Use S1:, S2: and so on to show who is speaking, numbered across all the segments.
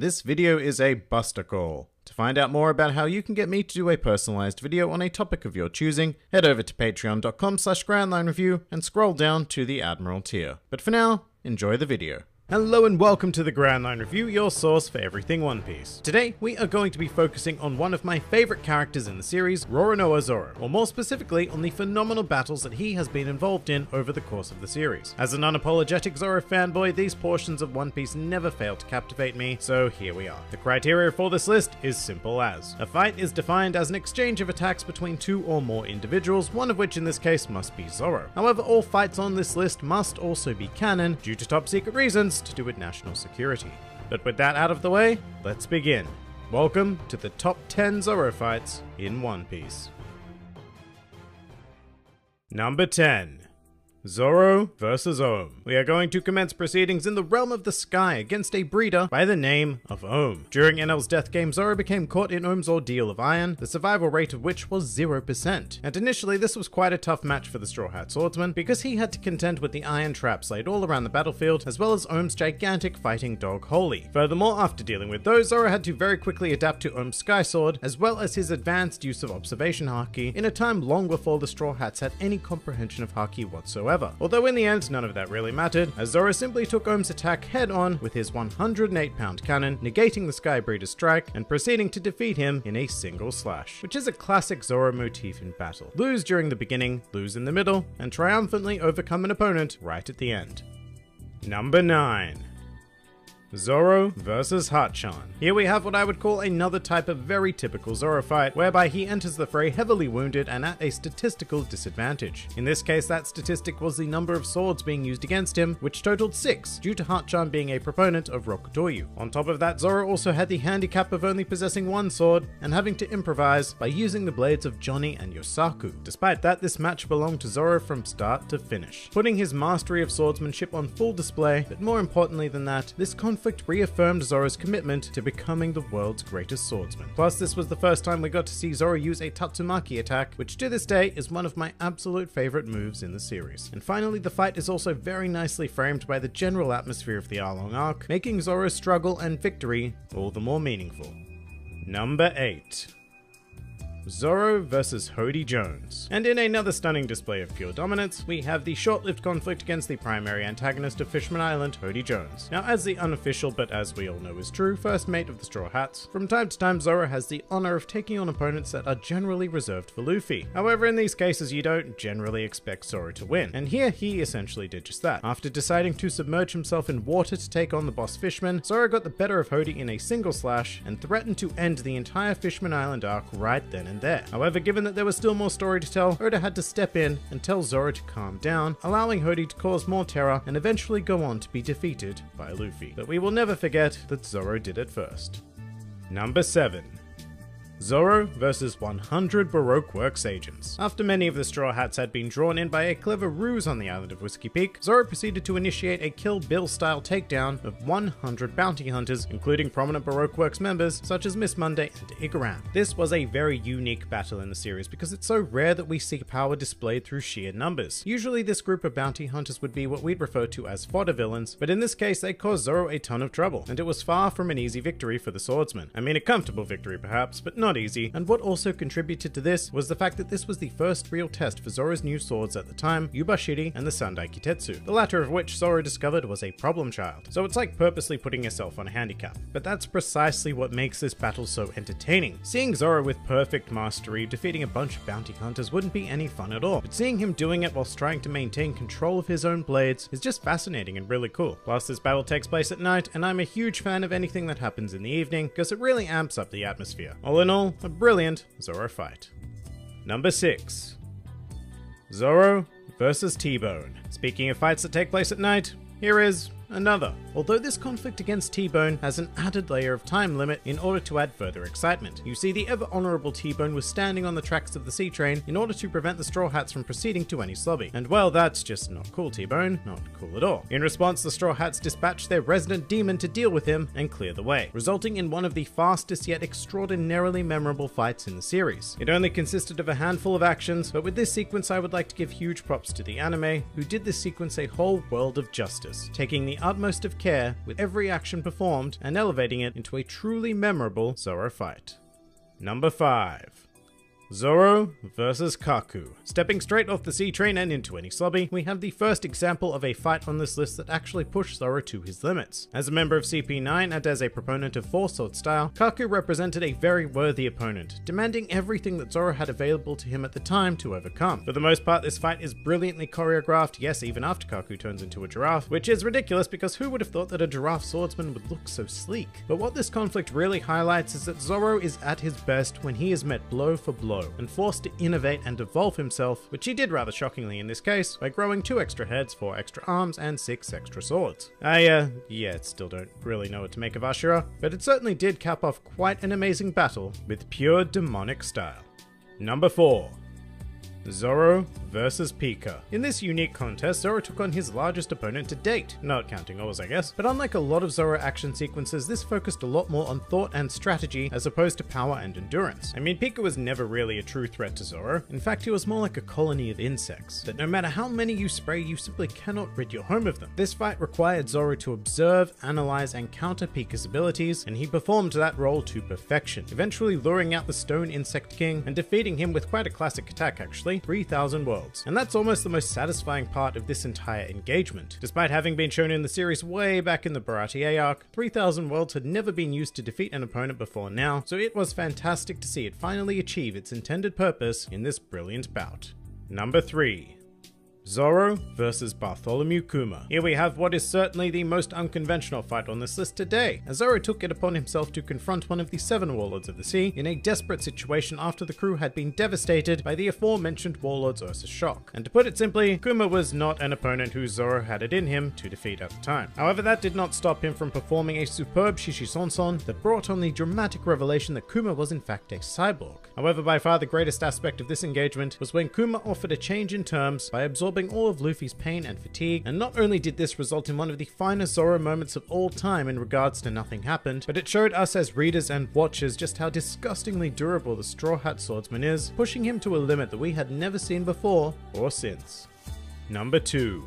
S1: This video is a buster call. To find out more about how you can get me to do a personalized video on a topic of your choosing, head over to patreon.com/grandlinereview and scroll down to the Admiral tier. But for now, enjoy the video. Hello and welcome to the Grand Line Review, your source for everything One Piece. Today, we are going to be focusing on one of my favorite characters in the series, Roronoa Zoro, or more specifically on the phenomenal battles that he has been involved in over the course of the series. As an unapologetic Zoro fanboy, these portions of One Piece never fail to captivate me, so here we are. The criteria for this list is simple as: a fight is defined as an exchange of attacks between two or more individuals, one of which in this case must be Zoro. However, all fights on this list must also be canon, due to top secret reasons to do with national security. But with that out of the way, let's begin. Welcome to the top 10 Zoro fights in One Piece. Number 10. Zoro vs. Ohm. We are going to commence proceedings in the realm of the sky against a breeder by the name of Ohm. During NL's death game, Zoro became caught in Ohm's ordeal of iron, the survival rate of which was 0%. And initially this was quite a tough match for the Straw Hat Swordsman, because he had to contend with the iron traps laid all around the battlefield, as well as Ohm's gigantic fighting dog Holy. Furthermore, after dealing with those, Zoro had to very quickly adapt to Ohm's Sky Sword, as well as his advanced use of observation Haki, in a time long before the Straw Hats had any comprehension of Haki whatsoever. Although in the end, none of that really mattered, as Zoro simply took Ohm's attack head on with his 108-pound cannon, negating the Sky Breeder's strike, and proceeding to defeat him in a single slash, which is a classic Zoro motif in battle. Lose during the beginning, lose in the middle, and triumphantly overcome an opponent right at the end. Number 9. Zoro vs. Hachan. Here we have what I would call another type of very typical Zoro fight, whereby he enters the fray heavily wounded and at a statistical disadvantage. In this case, that statistic was the number of swords being used against him, which totaled 6, due to Hachan being a proponent of Rokutoryu. On top of that, Zoro also had the handicap of only possessing one sword, and having to improvise by using the blades of Johnny and Yosaku. Despite that, this match belonged to Zoro from start to finish, putting his mastery of swordsmanship on full display, but more importantly than that, this conflict reaffirmed Zoro's commitment to becoming the world's greatest swordsman. Plus, this was the first time we got to see Zoro use a Tatsumaki attack, which to this day is one of my absolute favorite moves in the series. And finally, the fight is also very nicely framed by the general atmosphere of the Arlong arc, making Zoro's struggle and victory all the more meaningful. Number 8. Zoro vs. Hody Jones. And in another stunning display of pure dominance, we have the short-lived conflict against the primary antagonist of Fishman Island, Hody Jones. Now, as the unofficial, but as we all know is true, first mate of the Straw Hats, from time to time Zoro has the honor of taking on opponents that are generally reserved for Luffy. However, in these cases you don't generally expect Zoro to win, and here he essentially did just that. After deciding to submerge himself in water to take on the boss Fishman, Zoro got the better of Hody in a single slash, and threatened to end the entire Fishman Island arc right then and there. However, given that there was still more story to tell, Oda had to step in and tell Zoro to calm down, allowing Hody to cause more terror and eventually go on to be defeated by Luffy. But we will never forget that Zoro did it first. Number 7. Zoro vs. 100 Baroque Works agents. After many of the Straw Hats had been drawn in by a clever ruse on the island of Whiskey Peak, Zoro proceeded to initiate a Kill Bill-style takedown of 100 bounty hunters, including prominent Baroque Works members such as Miss Monday and Igaram. This was a very unique battle in the series because it's so rare that we see power displayed through sheer numbers. Usually this group of bounty hunters would be what we'd refer to as fodder villains, but in this case they caused Zoro a ton of trouble, and it was far from an easy victory for the swordsman. I mean, a comfortable victory perhaps, but not easy, and what also contributed to this was the fact that this was the first real test for Zoro's new swords at the time, Yubashiri and the Sandai Kitetsu, the latter of which Zoro discovered was a problem child. So it's like purposely putting yourself on a handicap. But that's precisely what makes this battle so entertaining. Seeing Zoro with perfect mastery defeating a bunch of bounty hunters wouldn't be any fun at all, but seeing him doing it whilst trying to maintain control of his own blades is just fascinating and really cool. Plus, this battle takes place at night, and I'm a huge fan of anything that happens in the evening because it really amps up the atmosphere. All in all, a brilliant Zoro fight. Number 6. Zoro vs. T-Bone. Speaking of fights that take place at night, here is another. Although this conflict against T-Bone has an added layer of time limit in order to add further excitement. You see, the ever-honourable T-Bone was standing on the tracks of the sea train in order to prevent the Straw Hats from proceeding to any slobby. And well, that's just not cool, T-Bone. Not cool at all. In response, the Straw Hats dispatched their resident demon to deal with him and clear the way, resulting in one of the fastest yet extraordinarily memorable fights in the series. It only consisted of a handful of actions, but with this sequence I would like to give huge props to the anime, who did this sequence a whole world of justice, taking the the utmost of care with every action performed and elevating it into a truly memorable Zoro fight. Number 5. Zoro vs Kaku. Stepping straight off the sea train and into Enies Lobby, we have the first example of a fight on this list that actually pushed Zoro to his limits. As a member of CP9 and as a proponent of Four Sword style, Kaku represented a very worthy opponent, demanding everything that Zoro had available to him at the time to overcome. For the most part, this fight is brilliantly choreographed, yes, even after Kaku turns into a giraffe, which is ridiculous because who would have thought that a giraffe swordsman would look so sleek? But what this conflict really highlights is that Zoro is at his best when he is met blow for blow and forced to innovate and evolve himself, which he did rather shockingly in this case, by growing 2 extra heads, 4 extra arms, and 6 extra swords. I still don't really know what to make of Ashura, but it certainly did cap off quite an amazing battle with pure demonic style. Number 4. Zoro vs Pika. In this unique contest, Zoro took on his largest opponent to date, not counting Oars I guess, but unlike a lot of Zoro action sequences, this focused a lot more on thought and strategy as opposed to power and endurance. I mean, Pika was never really a true threat to Zoro. In fact, he was more like a colony of insects, that no matter how many you spray, you simply cannot rid your home of them. This fight required Zoro to observe, analyze, and counter Pika's abilities, and he performed that role to perfection, eventually luring out the Stone Insect King and defeating him with quite a classic attack actually, 3,000 worlds. And that's almost the most satisfying part of this entire engagement. Despite having been shown in the series way back in the Baratie arc, 3,000 worlds had never been used to defeat an opponent before now, so it was fantastic to see it finally achieve its intended purpose in this brilliant bout. Number 3. Zoro vs Bartholomew Kuma. Here we have what is certainly the most unconventional fight on this list today, as Zoro took it upon himself to confront one of the 7 warlords of the sea in a desperate situation after the crew had been devastated by the aforementioned warlord's Ursa shock. And to put it simply, Kuma was not an opponent who Zoro had it in him to defeat at the time. However, that did not stop him from performing a superb Shishisonson that brought on the dramatic revelation that Kuma was in fact a cyborg. However, by far the greatest aspect of this engagement was when Kuma offered a change in terms by absorbing all of Luffy's pain and fatigue, and not only did this result in one of the finest Zoro moments of all time in regards to nothing happened, but it showed us as readers and watchers just how disgustingly durable the Straw Hat Swordsman is, pushing him to a limit that we had never seen before or since. Number 2.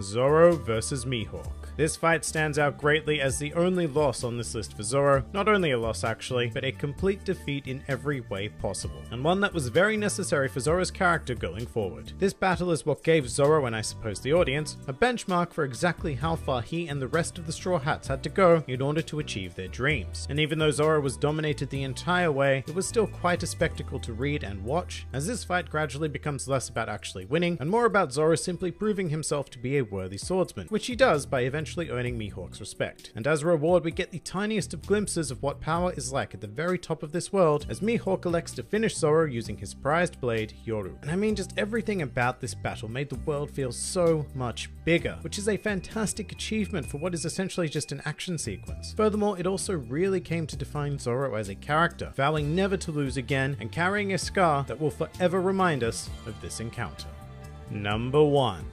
S1: Zoro vs Mihawk. This fight stands out greatly as the only loss on this list for Zoro, not only a loss actually, but a complete defeat in every way possible, and one that was very necessary for Zoro's character going forward. This battle is what gave Zoro, and I suppose the audience, a benchmark for exactly how far he and the rest of the Straw Hats had to go in order to achieve their dreams. And even though Zoro was dominated the entire way, it was still quite a spectacle to read and watch, as this fight gradually becomes less about actually winning, and more about Zoro simply proving himself to be a worthy swordsman, which he does by eventually earning Mihawk's respect. And as a reward, we get the tiniest of glimpses of what power is like at the very top of this world, as Mihawk elects to finish Zoro using his prized blade, Yoru. And I mean, just everything about this battle made the world feel so much bigger, which is a fantastic achievement for what is essentially just an action sequence. Furthermore, it also really came to define Zoro as a character, vowing never to lose again and carrying a scar that will forever remind us of this encounter. Number 1.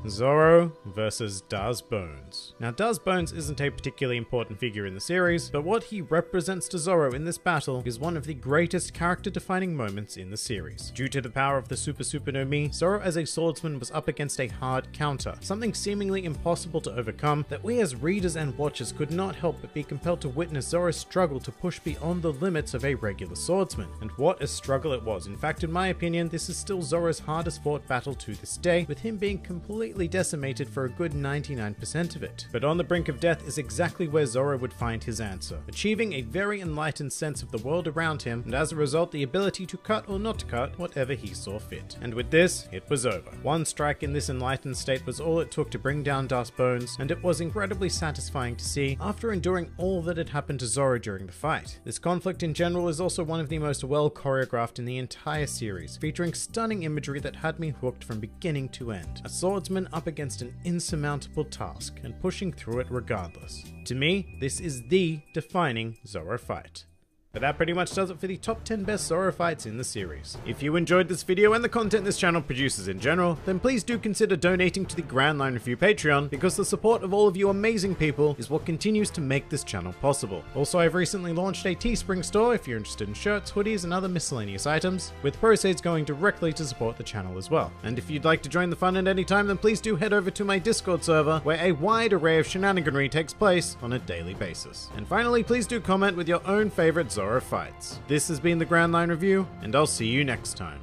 S1: Zoro vs Daz Bones. Now, Daz Bones isn't a particularly important figure in the series, but what he represents to Zoro in this battle is one of the greatest character-defining moments in the series. Due to the power of the Super no Mi, Zoro as a swordsman was up against a hard counter, something seemingly impossible to overcome that we as readers and watchers could not help but be compelled to witness Zoro's struggle to push beyond the limits of a regular swordsman. And what a struggle it was. In fact, in my opinion, this is still Zoro's hardest fought battle to this day, with him being completely decimated for a good 99% of it. But on the brink of death is exactly where Zoro would find his answer, achieving a very enlightened sense of the world around him, and as a result the ability to cut or not cut whatever he saw fit. And with this, it was over. One strike in this enlightened state was all it took to bring down Daz Bones, and it was incredibly satisfying to see after enduring all that had happened to Zoro during the fight. This conflict in general is also one of the most well choreographed in the entire series, featuring stunning imagery that had me hooked from beginning to end. A swordsman up against an insurmountable task and pushing through it regardless. To me, this is the defining Zoro fight. But that pretty much does it for the top 10 best Zoro fights in the series. If you enjoyed this video and the content this channel produces in general, then please do consider donating to the Grand Line Review Patreon, because the support of all of you amazing people is what continues to make this channel possible. Also, I've recently launched a Teespring store if you're interested in shirts, hoodies, and other miscellaneous items, with proceeds going directly to support the channel as well. And if you'd like to join the fun at any time, then please do head over to my Discord server, where a wide array of shenaniganry takes place on a daily basis. And finally, please do comment with your own favorite Zoro fights. This has been the Grand Line Review, and I'll see you next time.